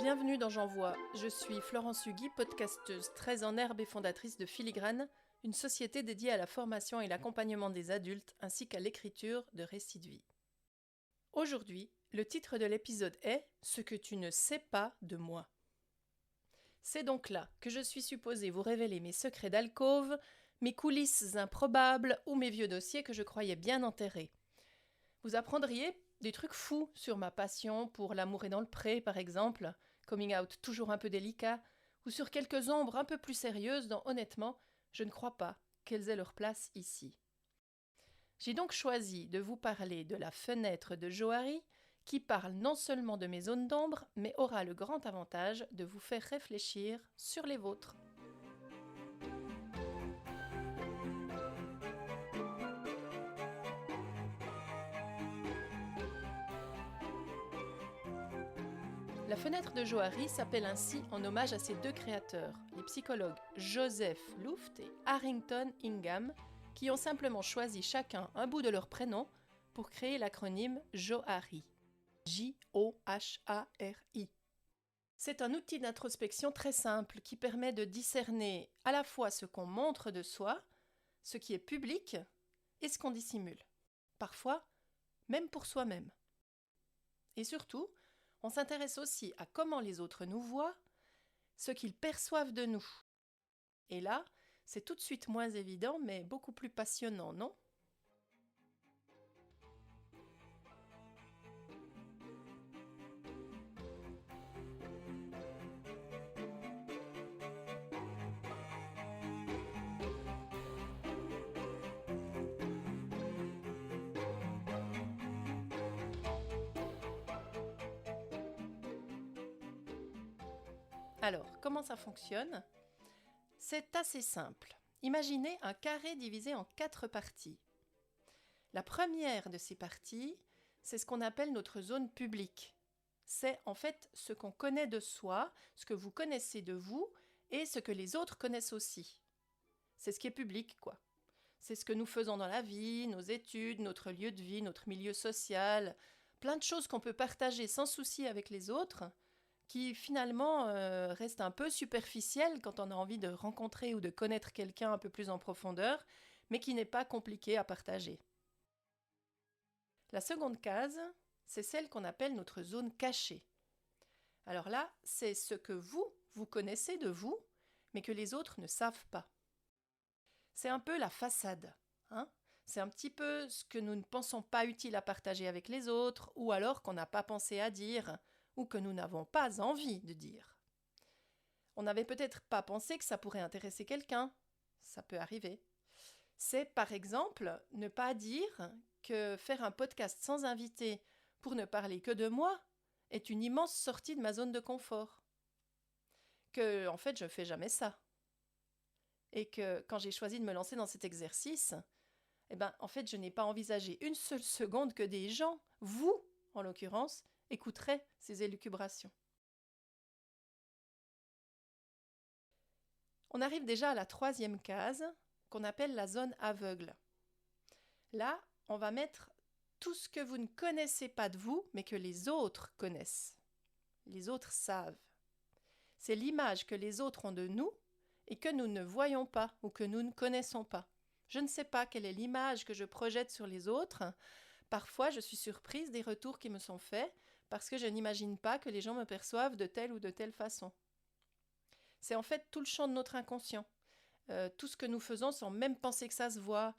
Bienvenue dans J'envoie. Je suis Florence Hugui, podcasteuse très en herbe et fondatrice de Filigrane, une société dédiée à la formation et l'accompagnement des adultes ainsi qu'à l'écriture de récits de vie. Aujourd'hui, le titre de l'épisode est « Ce que tu ne sais pas de moi ». C'est donc là que je suis supposée vous révéler mes secrets d'alcôve, mes coulisses improbables ou mes vieux dossiers que je croyais bien enterrés. Vous apprendriez des trucs fous sur ma passion pour l'amour est dans le pré, par exemple, coming out toujours un peu délicat, ou sur quelques ombres un peu plus sérieuses dont, honnêtement, je ne crois pas qu'elles aient leur place ici. J'ai donc choisi de vous parler de la fenêtre de Johari, qui parle non seulement de mes zones d'ombre, mais aura le grand avantage de vous faire réfléchir sur les vôtres. La fenêtre de Johari s'appelle ainsi en hommage à ses deux créateurs, les psychologues Joseph Luft et Harrington Ingham, qui ont simplement choisi chacun un bout de leur prénom pour créer l'acronyme Johari. J-O-H-A-R-I. C'est un outil d'introspection très simple qui permet de discerner à la fois ce qu'on montre de soi, ce qui est public et ce qu'on dissimule. Parfois, même pour soi-même. Et surtout, on s'intéresse aussi à comment les autres nous voient, ce qu'ils perçoivent de nous. Et là, c'est tout de suite moins évident, mais beaucoup plus passionnant, non ? Alors, comment ça fonctionne ? C'est assez simple. Imaginez un carré divisé en 4 parties. La première de ces parties, c'est ce qu'on appelle notre zone publique. C'est en fait ce qu'on connaît de soi, ce que vous connaissez de vous et ce que les autres connaissent aussi. C'est ce qui est public, quoi. C'est ce que nous faisons dans la vie, nos études, notre lieu de vie, notre milieu social, plein de choses qu'on peut partager sans souci avec les autres, qui finalement restent un peu superficielles quand on a envie de rencontrer ou de connaître quelqu'un un peu plus en profondeur, mais qui n'est pas compliqué à partager. La seconde case, c'est celle qu'on appelle notre zone cachée. Alors là, c'est ce que vous connaissez de vous, mais que les autres ne savent pas. C'est un peu la façade, hein ? C'est un petit peu ce que nous ne pensons pas utile à partager avec les autres, ou alors qu'on n'a pas pensé à dire, ou que nous n'avons pas envie de dire. On n'avait peut-être pas pensé que ça pourrait intéresser quelqu'un. Ça peut arriver. C'est par exemple ne pas dire que faire un podcast sans invité pour ne parler que de moi est une immense sortie de ma zone de confort. Que, en fait, je ne fais jamais ça. Et que quand j'ai choisi de me lancer dans cet exercice, en fait, je n'ai pas envisagé une seule seconde que des gens, vous en l'occurrence, écouteraient ces élucubrations. On arrive déjà à la troisième case, qu'on appelle la zone aveugle. Là, on va mettre tout ce que vous ne connaissez pas de vous, mais que les autres connaissent. Les autres savent. C'est l'image que les autres ont de nous et que nous ne voyons pas ou que nous ne connaissons pas. Je ne sais pas quelle est l'image que je projette sur les autres. Parfois, je suis surprise des retours qui me sont faits parce que je n'imagine pas que les gens me perçoivent de telle ou de telle façon. C'est en fait tout le champ de notre inconscient. Tout ce que nous faisons sans même penser que ça se voit.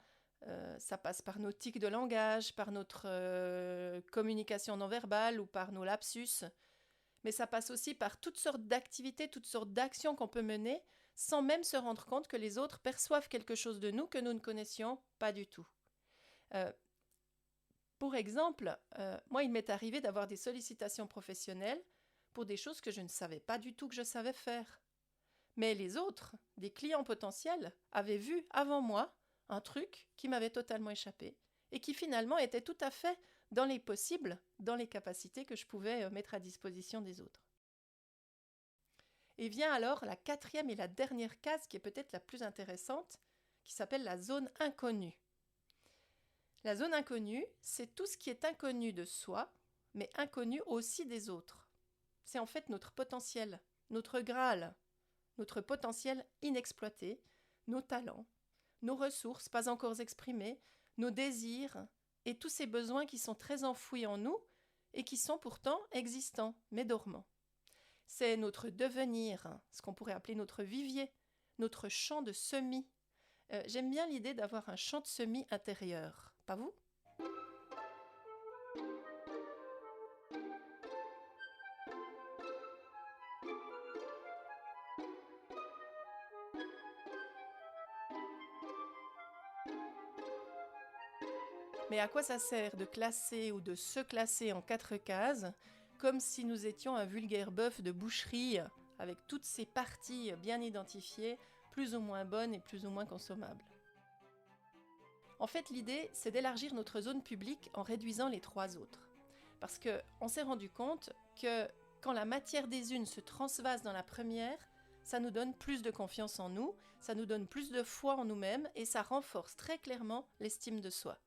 Ça passe par nos tics de langage, par notre communication non verbale ou par nos lapsus. Mais ça passe aussi par toutes sortes d'activités, toutes sortes d'actions qu'on peut mener sans même se rendre compte que les autres perçoivent quelque chose de nous que nous ne connaissions pas du tout. Pour exemple, moi, il m'est arrivé d'avoir des sollicitations professionnelles pour des choses que je ne savais pas du tout que je savais faire. Mais les autres, des clients potentiels, avaient vu avant moi un truc qui m'avait totalement échappé et qui finalement était tout à fait dans les possibles, dans les capacités que je pouvais mettre à disposition des autres. Et vient alors la quatrième et la dernière case qui est peut-être la plus intéressante, qui s'appelle la zone inconnue. La zone inconnue, c'est tout ce qui est inconnu de soi, mais inconnu aussi des autres. c'est en fait notre potentiel, notre Graal, notre potentiel inexploité, nos talents, nos ressources pas encore exprimées, nos désirs et tous ces besoins qui sont très enfouis en nous et qui sont pourtant existants, mais dormants. C'est notre devenir, ce qu'on pourrait appeler notre vivier, notre champ de semis. J'aime bien l'idée d'avoir un champ de semis intérieur, pas vous ? Mais à quoi ça sert de classer ou de se classer en 4 cases, comme si nous étions un vulgaire bœuf de boucherie, avec toutes ces parties bien identifiées, plus ou moins bonnes et plus ou moins consommables. En fait, l'idée, c'est d'élargir notre zone publique en réduisant les 3 autres. Parce qu'on s'est rendu compte que quand la matière des unes se transvase dans la première, ça nous donne plus de confiance en nous, ça nous donne plus de foi en nous-mêmes et ça renforce très clairement l'estime de soi.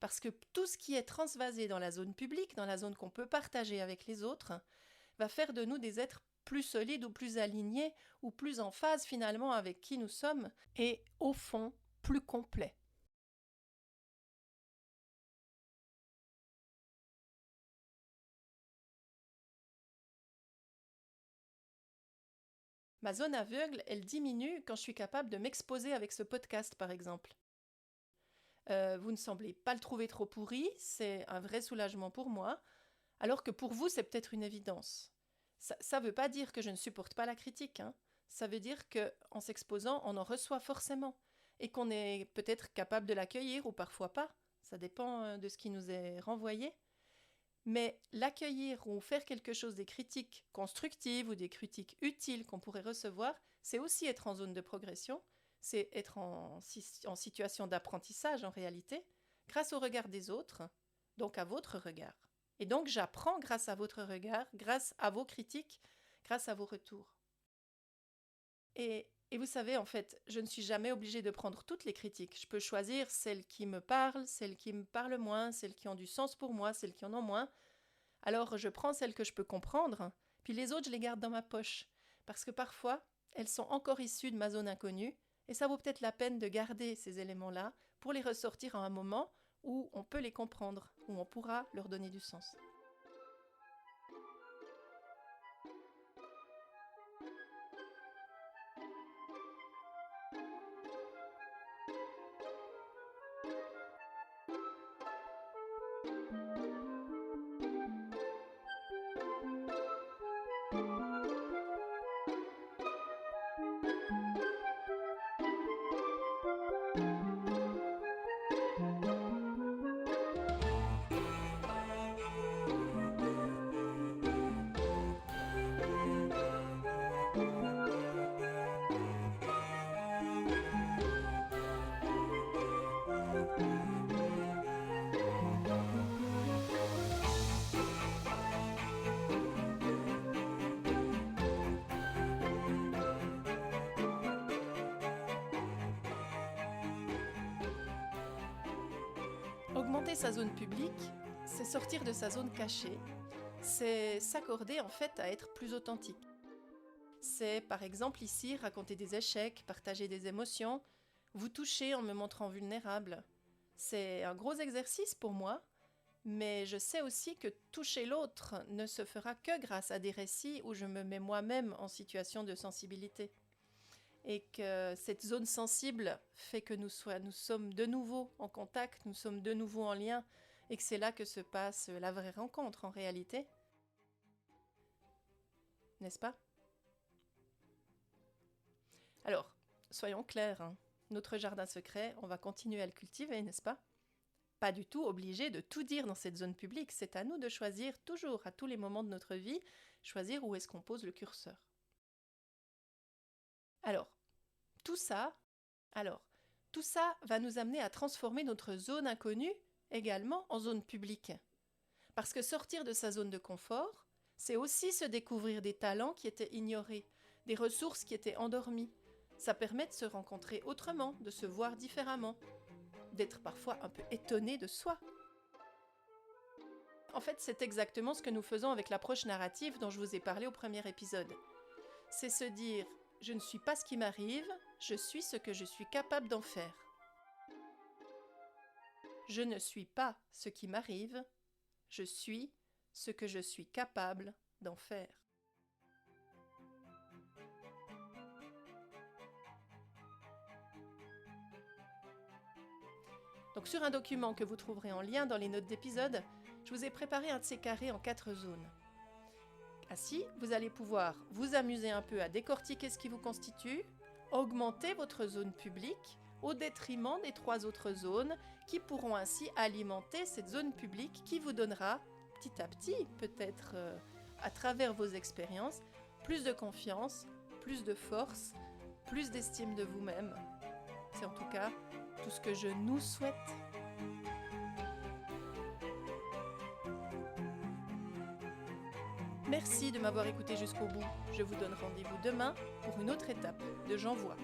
Parce que tout ce qui est transvasé dans la zone publique, dans la zone qu'on peut partager avec les autres, va faire de nous des êtres plus solides ou plus alignés ou plus en phase finalement avec qui nous sommes et au fond plus complets. Ma zone aveugle, elle diminue quand je suis capable de m'exposer avec ce podcast par exemple. Vous ne semblez pas le trouver trop pourri, c'est un vrai soulagement pour moi, alors que pour vous c'est peut-être une évidence. Ça ne veut pas dire que je ne supporte pas la critique, hein. Ça veut dire qu'en s'exposant, on en reçoit forcément, et qu'on est peut-être capable de l'accueillir ou parfois pas, ça dépend de ce qui nous est renvoyé. Mais l'accueillir ou faire quelque chose des critiques constructives ou des critiques utiles qu'on pourrait recevoir, c'est aussi être en zone de progression, c'est être en situation d'apprentissage en réalité, grâce au regard des autres, donc à votre regard. Et donc j'apprends grâce à votre regard, grâce à vos critiques, grâce à vos retours. Et vous savez, en fait, je ne suis jamais obligée de prendre toutes les critiques. Je peux choisir celles qui me parlent, celles qui me parlent moins, celles qui ont du sens pour moi, celles qui en ont moins. Alors je prends celles que je peux comprendre, puis les autres, je les garde dans ma poche. Parce que parfois, elles sont encore issues de ma zone inconnue, et ça vaut peut-être la peine de garder ces éléments-là pour les ressortir à un moment où on peut les comprendre, où on pourra leur donner du sens. Augmenter sa zone publique, c'est sortir de sa zone cachée, c'est s'accorder en fait à être plus authentique. C'est par exemple ici raconter des échecs, partager des émotions, vous toucher en me montrant vulnérable. C'est un gros exercice pour moi, mais je sais aussi que toucher l'autre ne se fera que grâce à des récits où je me mets moi-même en situation de sensibilité. Et que cette zone sensible fait que nous sommes de nouveau en contact, nous sommes de nouveau en lien, et que c'est là que se passe la vraie rencontre en réalité. N'est-ce pas ? Alors, soyons clairs, hein. Notre jardin secret, on va continuer à le cultiver, n'est-ce pas ? Pas du tout obligé de tout dire dans cette zone publique, c'est à nous de choisir toujours, à tous les moments de notre vie, choisir où est-ce qu'on pose le curseur. Alors, tout ça va nous amener à transformer notre zone inconnue également en zone publique. Parce que sortir de sa zone de confort, c'est aussi se découvrir des talents qui étaient ignorés, des ressources qui étaient endormies. Ça permet de se rencontrer autrement, de se voir différemment, d'être parfois un peu étonné de soi. En fait, c'est exactement ce que nous faisons avec l'approche narrative dont je vous ai parlé au premier épisode. C'est se dire « je ne suis pas ce qui m'arrive, je suis ce que je suis capable d'en faire ». Je ne suis pas ce qui m'arrive, je suis ce que je suis capable d'en faire. Donc sur un document que vous trouverez en lien dans les notes d'épisode, je vous ai préparé un de ces carrés en 4 zones. Ainsi, vous allez pouvoir vous amuser un peu à décortiquer ce qui vous constitue, augmenter votre zone publique au détriment des 3 autres zones qui pourront ainsi alimenter cette zone publique qui vous donnera petit à petit, peut-être à travers vos expériences, plus de confiance, plus de force, plus d'estime de vous-même. C'est en tout cas tout ce que je nous souhaite. Merci de m'avoir écouté jusqu'au bout. Je vous donne rendez-vous demain pour une autre étape de J'envoie.